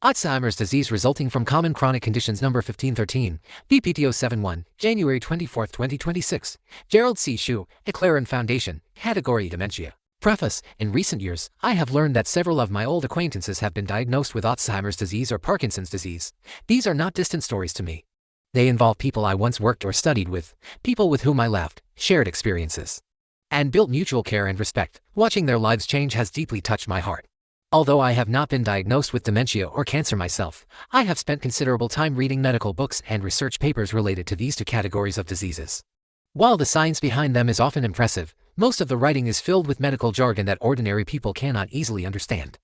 Alzheimer's disease resulting from common chronic conditions number 1513, VPT 071, January 24, 2026. Gerald C. Shu, EclaireMD Foundation, Category Dementia. Preface. In recent years, I have learned that several of my old acquaintances have been diagnosed with Alzheimer's disease or Parkinson's disease. These are not distant stories to me. They involve people I once worked or studied with, people with whom I laughed, shared experiences, and built mutual care and respect. Watching their lives change has deeply touched my heart. Although I have not been diagnosed with dementia or cancer myself, I have spent considerable time reading medical books and research papers related to these two categories of diseases. While the science behind them is often impressive, most of the writing is filled with medical jargon that ordinary people cannot easily understand.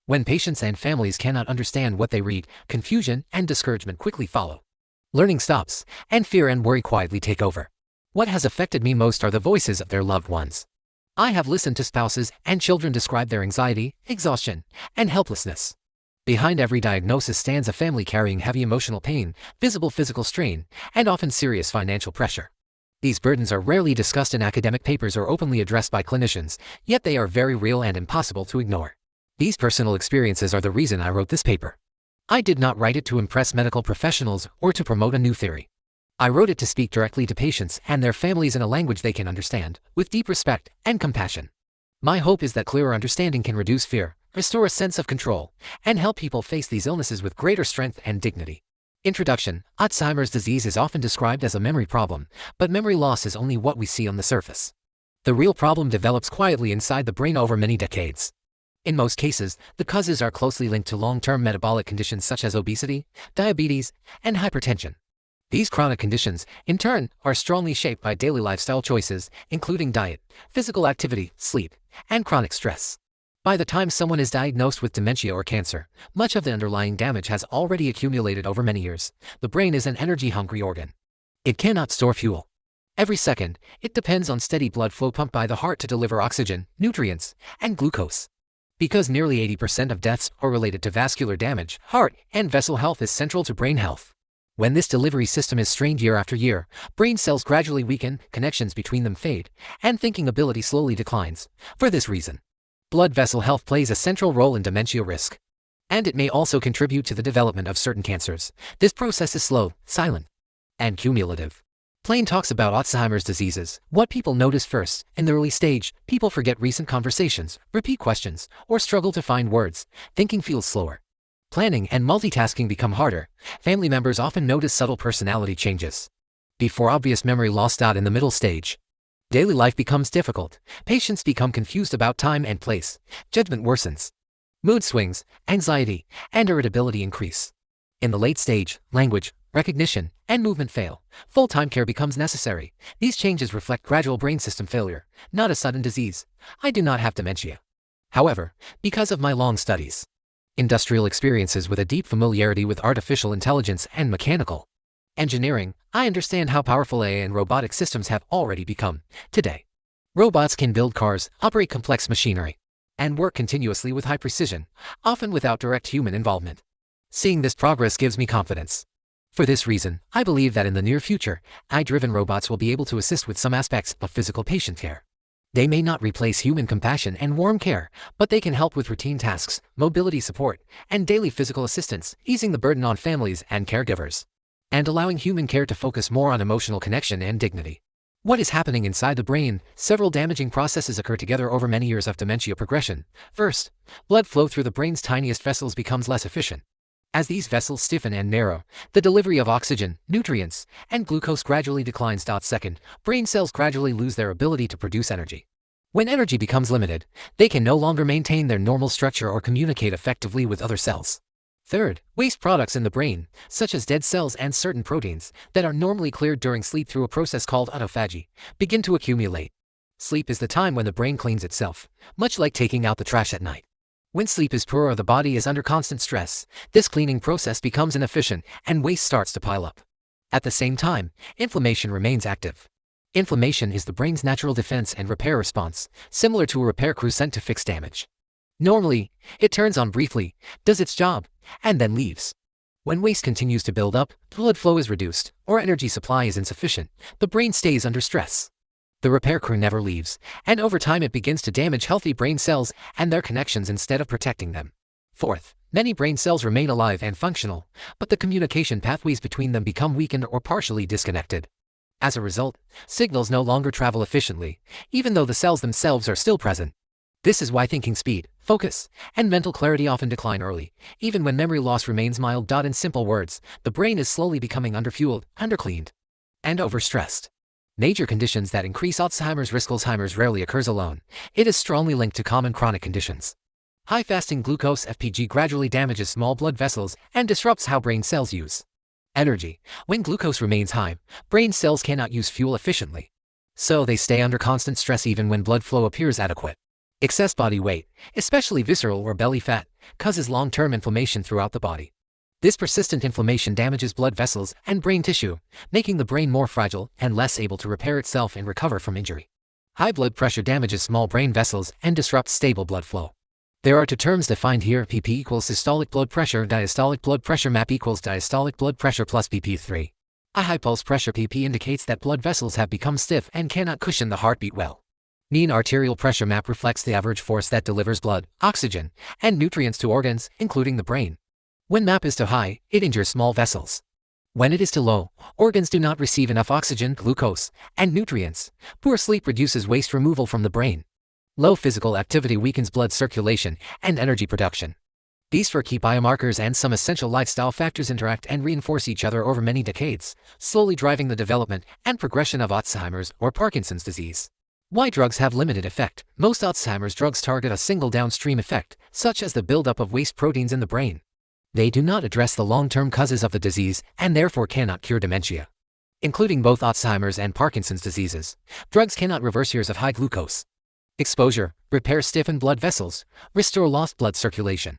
When patients and families cannot understand what they read, confusion and discouragement quickly follow. Learning stops, and fear and worry quietly take over. What has affected me most are the voices of their loved ones. I have listened to spouses and children describe their anxiety, exhaustion, and helplessness. Behind every diagnosis stands a family carrying heavy emotional pain, visible physical strain, and often serious financial pressure. These burdens are rarely discussed in academic papers or openly addressed by clinicians, yet they are very real and impossible to ignore. These personal experiences are the reason I wrote this paper. I did not write it to impress medical professionals or to promote a new theory. I wrote it to speak directly to patients and their families in a language they can understand, with deep respect and compassion. My hope is that clearer understanding can reduce fear, restore a sense of control, and help people face these illnesses with greater strength and dignity. Introduction. Alzheimer's disease is often described as a memory problem, but memory loss is only what we see on the surface. The real problem develops quietly inside the brain over many decades. In most cases, the causes are closely linked to long-term metabolic conditions such as obesity, diabetes, and hypertension. These chronic conditions, in turn, are strongly shaped by daily lifestyle choices, including diet, physical activity, sleep, and chronic stress. By the time someone is diagnosed with dementia or cancer, much of the underlying damage has already accumulated over many years. The brain is an energy-hungry organ. It cannot store fuel. Every second, it depends on steady blood flow pumped by the heart to deliver oxygen, nutrients, and glucose. Because nearly 80% of deaths are related to vascular damage, heart and vessel health is central to brain health. When this delivery system is strained year after year, brain cells gradually weaken, connections between them fade, and thinking ability slowly declines. For this reason, blood vessel health plays a central role in dementia risk. And it may also contribute to the development of certain cancers. This process is slow, silent, and cumulative. Plain talks about Alzheimer's diseases. What people notice first. In the early stage, people forget recent conversations, repeat questions, or struggle to find words. Thinking feels slower. Planning and multitasking become harder. Family members often notice subtle personality changes before obvious memory loss. In the middle stage, daily life becomes difficult. Patients become confused about time and place. Judgment worsens. Mood swings, anxiety, and irritability increase. In the late stage, language, recognition, and movement fail. Full-time care becomes necessary. These changes reflect gradual brain system failure, not a sudden disease. I do not have dementia. However, because of my long studies, industrial experiences with a deep familiarity with artificial intelligence and mechanical engineering, I understand how powerful AI and robotic systems have already become. Today, robots can build cars, operate complex machinery, and work continuously with high precision, often without direct human involvement. Seeing this progress gives me confidence. For this reason, I believe that in the near future, AI-driven robots will be able to assist with some aspects of physical patient care. They may not replace human compassion and warm care, but they can help with routine tasks, mobility support, and daily physical assistance, easing the burden on families and caregivers, and allowing human care to focus more on emotional connection and dignity. What is happening inside the brain? Several damaging processes occur together over many years of dementia progression. First, blood flow through the brain's tiniest vessels becomes less efficient. As these vessels stiffen and narrow, the delivery of oxygen, nutrients, and glucose gradually declines. Second, brain cells gradually lose their ability to produce energy. When energy becomes limited, they can no longer maintain their normal structure or communicate effectively with other cells. Third, waste products in the brain, such as dead cells and certain proteins that are normally cleared during sleep through a process called autophagy, begin to accumulate. Sleep is the time when the brain cleans itself, much like taking out the trash at night. When sleep is poor or the body is under constant stress, this cleaning process becomes inefficient and waste starts to pile up. At the same time, inflammation remains active. Inflammation is the brain's natural defense and repair response, similar to a repair crew sent to fix damage. Normally, it turns on briefly, does its job, and then leaves. When waste continues to build up, blood flow is reduced, or energy supply is insufficient, the brain stays under stress. The repair crew never leaves, and over time it begins to damage healthy brain cells and their connections instead of protecting them. Fourth, Many brain cells remain alive and functional, but the communication pathways between them become weakened or partially disconnected. As a result, signals no longer travel efficiently, even though the cells themselves are still present. This is why thinking speed, focus, and mental clarity often decline early, even when memory loss remains mild. In simple words, the brain is slowly becoming underfueled, undercleaned, and overstressed. Major conditions that increase Alzheimer's risk. Alzheimer's rarely occurs alone. It is strongly linked to common chronic conditions. High fasting glucose (FPG) gradually damages small blood vessels and disrupts how brain cells use energy. When glucose remains high, brain cells cannot use fuel efficiently, so they stay under constant stress even when blood flow appears adequate. Excess body weight, especially visceral or belly fat, causes long-term inflammation throughout the body. This persistent inflammation damages blood vessels and brain tissue, making the brain more fragile and less able to repair itself and recover from injury. High blood pressure damages small brain vessels and disrupts stable blood flow. There are two terms defined here: PP equals systolic blood pressure, diastolic blood pressure. MAP equals diastolic blood pressure plus BP3. A high pulse pressure PP indicates that blood vessels have become stiff and cannot cushion the heartbeat well. Mean arterial pressure MAP reflects the average force that delivers blood, oxygen, and nutrients to organs, including the brain. When MAP is too high, it injures small vessels. When it is too low, organs do not receive enough oxygen, glucose, and nutrients. Poor sleep reduces waste removal from the brain. Low physical activity weakens blood circulation and energy production. These four key biomarkers and some essential lifestyle factors interact and reinforce each other over many decades, slowly driving the development and progression of Alzheimer's or Parkinson's disease. Why drugs have limited effect? Most Alzheimer's drugs target a single downstream effect, such as the buildup of waste proteins in the brain. They do not address the long-term causes of the disease and therefore cannot cure dementia. Including both Alzheimer's and Parkinson's diseases, drugs cannot reverse years of high glucose exposure, repair stiffened blood vessels, restore lost blood circulation,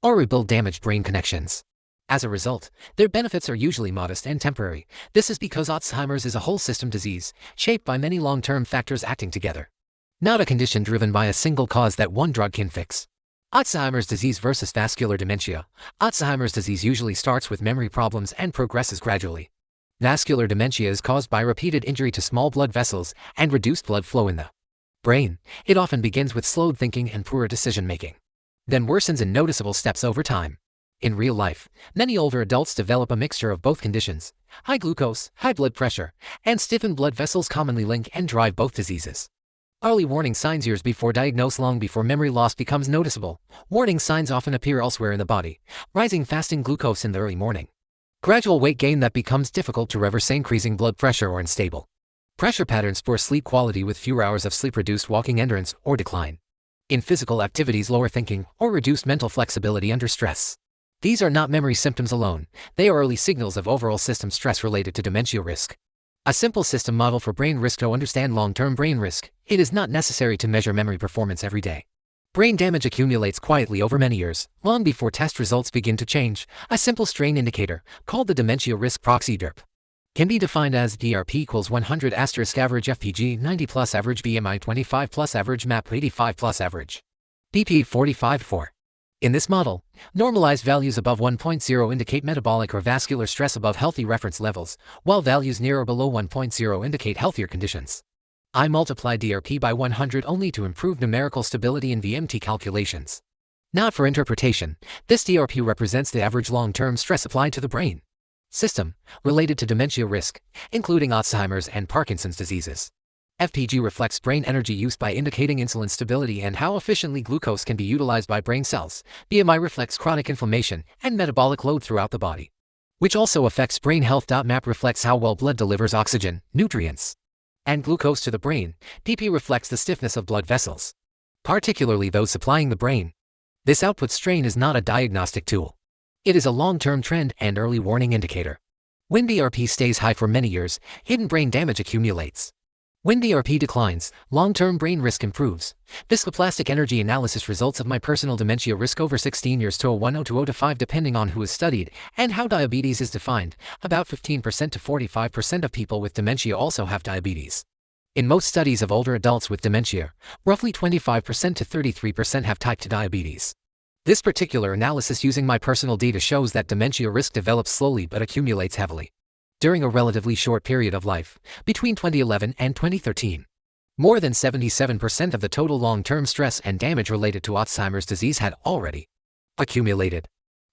or rebuild damaged brain connections. As a result, their benefits are usually modest and temporary. This is because Alzheimer's is a whole system disease, shaped by many long-term factors acting together, not a condition driven by a single cause that one drug can fix. Alzheimer's disease versus vascular dementia. Alzheimer's disease usually starts with memory problems and progresses gradually. Vascular dementia is caused by repeated injury to small blood vessels and reduced blood flow in the brain. It often begins with slowed thinking and poorer decision-making, then worsens in noticeable steps over time. In real life, many older adults develop a mixture of both conditions. High glucose, high blood pressure, and stiffened blood vessels commonly link and drive both diseases. Early warning signs years before diagnosis. Long before memory loss becomes noticeable, warning signs often appear elsewhere in the body: rising fasting glucose in the early morning, gradual weight gain that becomes difficult to reverse, increasing blood pressure or unstable pressure patterns, poor sleep quality with fewer hours of sleep, reduced walking endurance or decline in physical activities, lower thinking, or reduced mental flexibility under stress. These are not memory symptoms alone, they are early signals of overall system stress related to dementia risk. A simple system model for brain risk. To understand long-term brain risk, it is not necessary to measure memory performance every day. Brain damage accumulates quietly over many years, long before test results begin to change. A simple strain indicator, called the dementia risk proxy DRP, can be defined as DRP equals 100 * average FPG 90 plus average BMI 25 plus average MAP 85 plus average BP 45-4. In this model, normalized values above 1.0 indicate metabolic or vascular stress above healthy reference levels, while values near or below 1.0 indicate healthier conditions. I multiply DRP by 100 only to improve numerical stability in VMT calculations. Not for interpretation, this DRP represents the average long-term stress applied to the brain system related to dementia risk, including Alzheimer's and Parkinson's diseases. FPG reflects brain energy use by indicating insulin stability and how efficiently glucose can be utilized by brain cells. BMI reflects chronic inflammation and metabolic load throughout the body, which also affects brain health. MAP reflects how well blood delivers oxygen, nutrients, and glucose to the brain. BP reflects the stiffness of blood vessels, particularly those supplying the brain. This output strain is not a diagnostic tool. It is a long-term trend and early warning indicator. When DRP stays high for many years, hidden brain damage accumulates. When DRP declines, long-term brain risk improves. Viscoplastic energy analysis results of my personal dementia risk over 16 years to a 1020 to 5 depending on who is studied and how diabetes is defined. About 15% to 45% of people with dementia also have diabetes. In most studies of older adults with dementia, roughly 25% to 33% have type 2 diabetes. This particular analysis using my personal data shows that dementia risk develops slowly but accumulates heavily during a relatively short period of life, between 2011 and 2013. More than 77% of the total long-term stress and damage related to Alzheimer's disease had already Accumulated.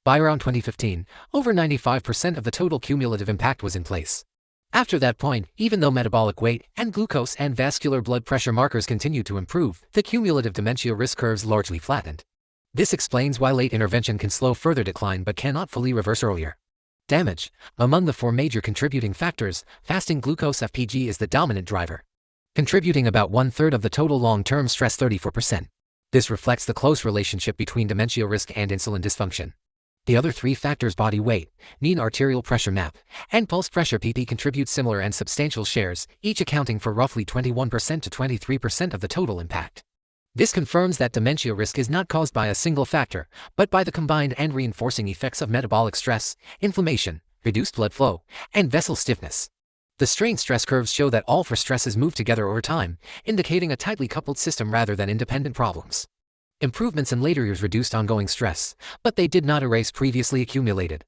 By around 2015, over 95% of the total cumulative impact was in place. After that point, even though metabolic weight and glucose and vascular blood pressure markers continued to improve, the cumulative dementia risk curves largely flattened. This explains why late intervention can slow further decline but cannot fully reverse earlier damage. Among the four major contributing factors, fasting glucose FPG is the dominant driver, contributing about 1/3 of the total long-term stress, 34%. This reflects the close relationship between dementia risk and insulin dysfunction. The other three factors, body weight, mean arterial pressure MAP, and pulse pressure PP, contribute similar and substantial shares, each accounting for roughly 21% to 23% of the total impact. This confirms that dementia risk is not caused by a single factor, but by the combined and reinforcing effects of metabolic stress, inflammation, reduced blood flow, and vessel stiffness. The strain stress curves show that all four stresses move together over time, indicating a tightly coupled system rather than independent problems. Improvements in later years reduced ongoing stress, but they did not erase previously accumulated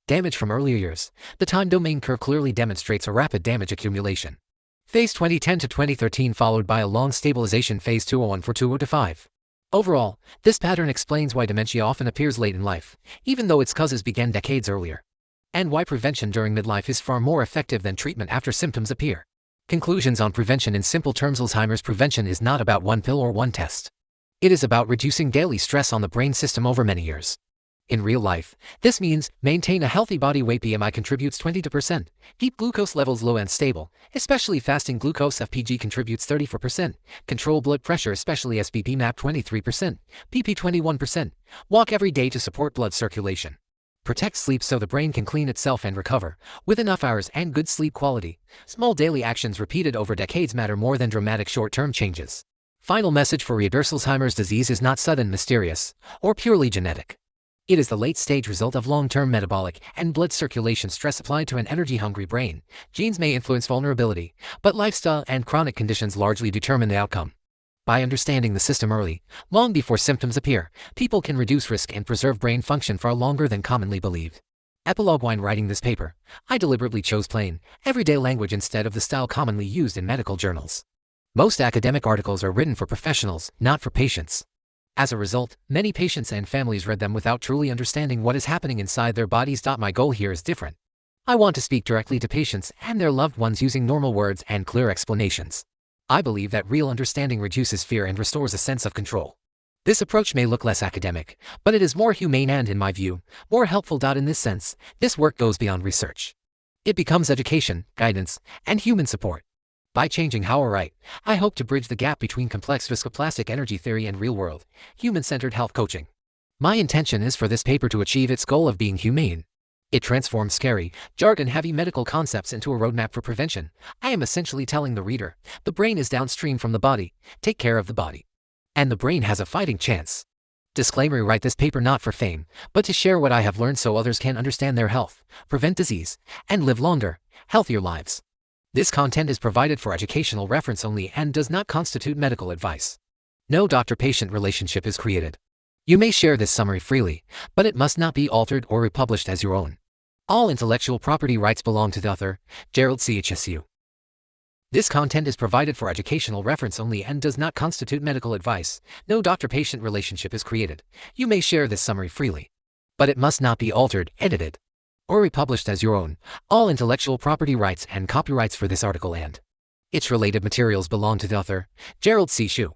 damage from earlier years. The time domain curve clearly demonstrates a rapid damage accumulation. Phase 2010 to 2013 followed by a long stabilization phase 2001 for 2005. Overall, this pattern explains why dementia often appears late in life, even though its causes began decades earlier, and why prevention during midlife is far more effective than treatment after symptoms appear. Conclusions on prevention. In simple terms, Alzheimer's prevention is not about one pill or one test. It is about reducing daily stress on the brain system over many years. In real life, this means maintain a healthy body weight. BMI contributes 22%. Keep glucose levels low and stable, especially fasting glucose FPG contributes 34%. Control blood pressure, especially SBP MAP 23%, PP 21%. Walk every day to support blood circulation. Protect sleep so the brain can clean itself and recover, with enough hours and good sleep quality. Small daily actions repeated over decades matter more than dramatic short-term changes. Final message for readers: Alzheimer's disease is not sudden, mysterious, or purely genetic. It is the late-stage result of long-term metabolic and blood circulation stress applied to an energy-hungry brain. Genes may influence vulnerability, but lifestyle and chronic conditions largely determine the outcome. By understanding the system early, long before symptoms appear, people can reduce risk and preserve brain function far longer than commonly believed. Epilogue: when writing this paper, I deliberately chose plain, everyday language instead of the style commonly used in medical journals. Most academic articles are written for professionals, not for patients. As a result, many patients and families read them without truly understanding what is happening inside their bodies. My goal here is different. I want to speak directly to patients and their loved ones using normal words and clear explanations. I believe that real understanding reduces fear and restores a sense of control. This approach may look less academic, but it is more humane and, in my view, more helpful. In this sense, this work goes beyond research. It becomes education, guidance, and human support. By changing how I write, I hope to bridge the gap between complex viscoplastic energy theory and real-world, human-centered health coaching. My intention is for this paper to achieve its goal of being humane. It transforms scary, jargon-heavy medical concepts into a roadmap for prevention. I am essentially telling the reader, the brain is downstream from the body, take care of the body, and the brain has a fighting chance. Disclaimer: I write this paper not for fame, but to share what I have learned so others can understand their health, prevent disease, and live longer, healthier lives. This content is provided for educational reference only and does not constitute medical advice. No doctor-patient relationship is created. You may share this summary freely, but it must not be altered or republished as your own. All intellectual property rights belong to the author, Gerald CHSU. This content is provided for educational reference only and does not constitute medical advice. No doctor-patient relationship is created. You may share this summary freely, but it must not be altered, edited, or republished as your own. All intellectual property rights and copyrights for this article and its related materials belong to the author, Gerald CHSU.